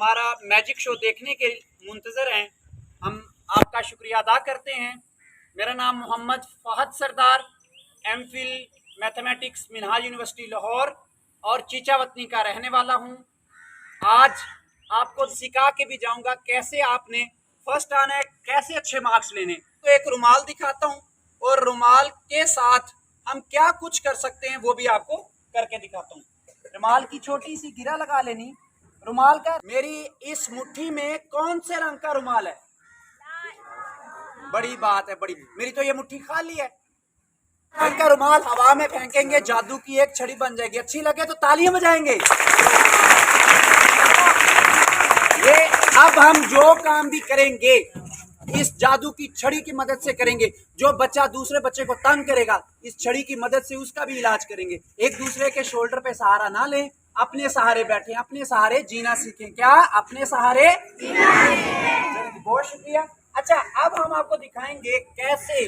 हमारा magic show देखने के मुंतज़र हैं, हम आपका शुक्रिया अदा करते हैं। मेरा नाम Mohammad Fahad Sardar, MPhil mathematics Minhaj university Lahore और चीचावतनी का रहने वाला हूँ। आज आपको सिखा के भी जाऊँगा कैसे आपने फर्स्ट आना है, कैसे अच्छे मार्क्स लेने। तो एक रुमाल दिखाता हूँ और रुमाल के साथ हम क्या कुछ कर सकते हैं वो भी आपको करके दिखाता हूँ। रुमाल की छोटी सी गिरा लगा लेनी। रुमाल का मेरी इस मुट्ठी में कौन से रंग का रुमाल है? बड़ी बात है, बड़ी। मेरी तो ये मुट्ठी खाली है। इनका रुमाल हवा में फेंकेंगे, जादू की एक छड़ी बन जाएगी। अच्छी लगे तो तालियां बजाएंगे। ये अब हम जो काम भी करेंगे इस जादू की छड़ी की मदद से करेंगे। जो बच्चा दूसरे बच्चे को तंग करेगा, इस छड़ी की मदद से उसका भी इलाज करेंगे। एक दूसरे के शोल्डर पे सहारा ना लें, अपने सहारे बैठें, अपने सहारे जीना सीखें। क्या? अपने सहारे जीना सीखें। बहुत शुक्रिया। अच्छा, अब हम आपको दिखाएंगे कैसे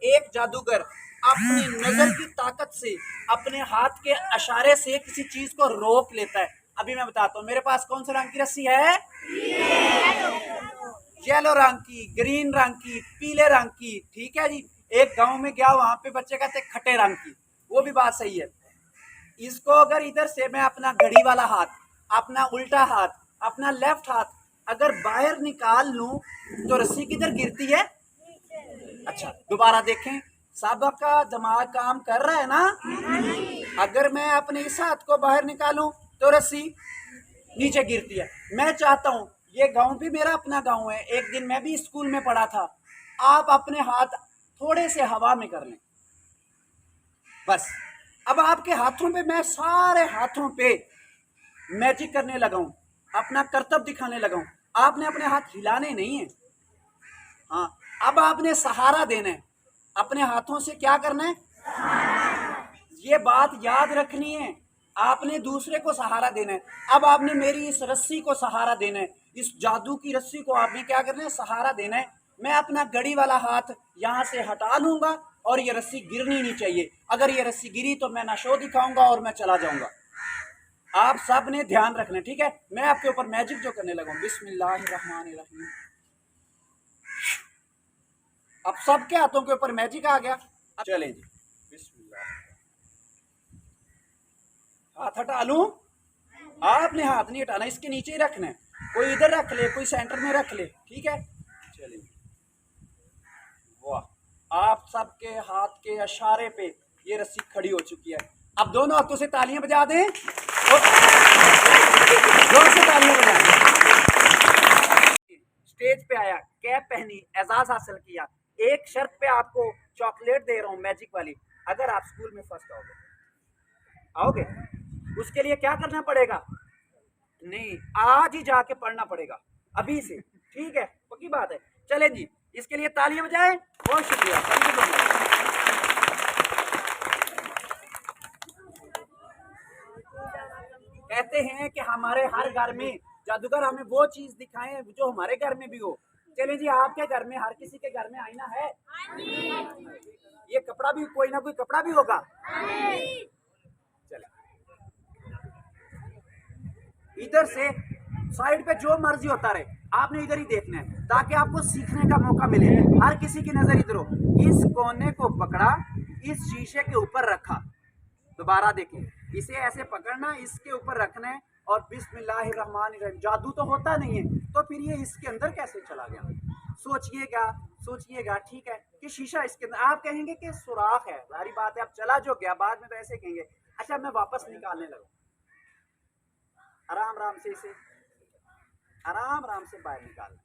एक जादूगर अपनी नजर की ताकत से, अपने हाथ के इशारे से किसी चीज को रोक लेता है। अभी मैं बताता हूँ। मेरे पास कौन सा रंग की रस्सी है? येलो रंग की, ग्रीन रंग की, पीले रंग की। ठीक है जी। एक गांव में गया, वहां पे बच्चे कहते खट्टे रंग की। वो भी बात सही है। इसको अगर इधर से मैं अपना घड़ी वाला हाथ, अपना उल्टा हाथ, अपना लेफ्ट हाथ अगर बाहर निकाल लूं तो रस्सी किधर गिरती है? अच्छा, दोबारा देखें। सबका दिमाग काम कर रहा है ना? अगर मैं अपने इस हाथ को बाहर निकालूं तो रस्सी नीचे गिरती है। मैं चाहता हूं, ये गांव भी मेरा अपना गांव है, एक दिन मैं भी स्कूल में पढ़ा था। आप अपने हाथ थोड़े से हवा में कर लें, बस। अब आपके हाथों पे, मैं सारे हाथों पे मैजिक करने लगा हूं, अपना करतब दिखाने लगा हूं। आपने अपने हाथ हिलाने नहीं है। हाँ, अब आपने सहारा देना है। अपने हाथों से क्या करना है? ये बात याद रखनी है। आपने दूसरे को सहारा देना है। अब आपने मेरी इस रस्सी को सहारा देना है। इस जादू की रस्सी को आपने क्या करना है? सहारा देना है। मैं अपना घड़ी वाला हाथ यहाँ से हटा लूंगा और ये रस्सी गिरनी नहीं चाहिए। अगर ये रस्सी गिरी तो मैं ना शो दिखाऊंगा और मैं चला जाऊंगा। आप सब ने ध्यान रखना, ठीक है? मैं आपके ऊपर मैजिक जो करने लगा हूं, बिस्मिल्लाहिर्रहमानिर्रहीम। अब सबके हाथों के ऊपर मैजिक आ गया। चले जी, बिस्मिल्लाह। हाथ हटा लूं? आपने हाथ नहीं हटाना, इसके नीचे ही रखना है। कोई इधर रख ले, कोई सेंटर में रख ले, ठीक है? चलिए, वाह। आप सबके हाथ के इशारे पे ये रस्सी खड़ी हो चुकी है। अब दोनों हाथों से तालियां बजा दें और जोर से तालियां बजाएं। स्टेज पे आया, कैप पहनी, एजाज हासिल किया। एक शर्त पे आपको चॉकलेट दे रहा हूं मैजिक वाली। अगर आप स्कूल में फर्स्ट आओगे, उसके लिए क्या करना पड़ेगा? नहीं, आज ही जाके पढ़ना पड़ेगा, अभी से, ठीक है? पक्की बात है। चले जी, इसके लिए तालियां बजाएं। बहुत शुक्रिया। कहते हैं कि हमारे हर घर में जादूगर हमें वो चीज दिखाएं जो हमारे घर में भी हो। चले जी, आपके घर में, हर किसी के घर में आईना है? ये कपड़ा भी, कोई ना कोई कपड़ा भी होगा। चले, इधर से साइड पे जो मर्जी होता रहे, आपने इधर ही देखना है ताकि आपको सीखने का मौका मिले। हर किसी की नजर इधर हो। इस कोने को पकड़ा, इस शीशे के ऊपर रखा। दोबारा देखें, इसे ऐसे पकड़ना, इसके ऊपर रखना है और बिस्मिल्लाहिर्रहमानिर्रहीम। जादू तो होता नहीं है, तो फिर ये इसके अंदर कैसे चला गया? सोचिएगा, सोचिएगा, ठीक है? कि शीशा इसके अंदर, आप कहेंगे कि सुराख है, सारी बात है, अब चला जो गया, बाद में तो ऐसे कहेंगे। अच्छा, मैं वापस निकालने लगा। आराम आराम से इसे, आराम आराम से बाहर निकालना,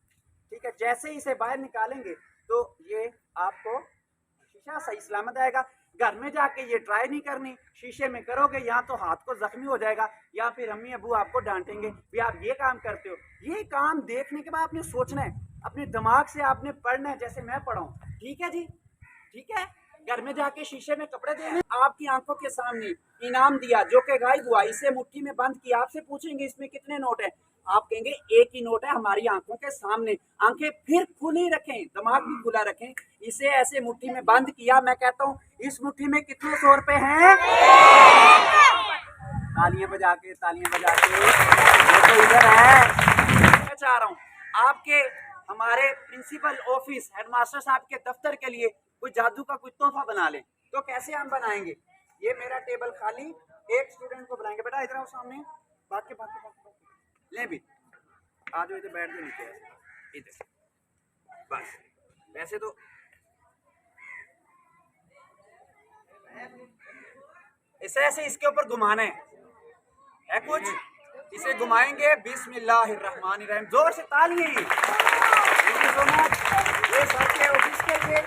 ठीक है? जैसे ही इसे बाहर निकालेंगे तो ये आपको शीशा सही सलामत आएगा। घर में जाके ये ट्राई नहीं करनी। शीशे में करोगे या तो हाथ को जख्मी हो जाएगा या फिर अम्मी अबू आपको डांटेंगे भी आप ये काम करते हो। ये काम देखने के बाद आपने सोचना है, अपने दिमाग से आपने पढ़ना है, जैसे मैं पढ़ा हूं, ठीक है जी? ठीक है? घर में जाके शीशे में कपड़े देने, आपकी आंखों के सामने इनाम दिया जो कि गायब हुआ, इसे मुट्ठी में बंद किया। आपसे पूछेंगे इसमें कितने नोट हैं, आप कहेंगे एक ही नोट है, हमारी आंखों के सामने। आंखें फिर खुली रखें, दिमाग भी खुला रखें। इसे ऐसे मुट्ठी में बंद किया। मैं कहता हूँ, इस मुट्ठी में कितने 100 रुपए हैं? तालियां बजा के, तालियां बजा के। तो इधर है चाह रहा हूँ, आपके हमारे प्रिंसिपल ऑफिस हेडमास्टर साहब के दफ्तर के लिए कोई जादू का कोई तोहफा बना लें, तो कैसे हम बनाएंगे? ये मेरा टेबल खाली, एक स्टूडेंट को बनाएंगे। बेटा इधर आओ सामने, बाकी बाकी बाकी ले भी आ जाओ, इधर बैठ जाओ नीचे इधर। बस वैसे तो इसे ऐसे इसके ऊपर घुमाना है कुछ, इसे घुमाएंगे। बिस्मिल्लाहिर्रहमानिर्रहीम, जोर से तालियां। Thank you so much. ये सर के ऑफिस के लिए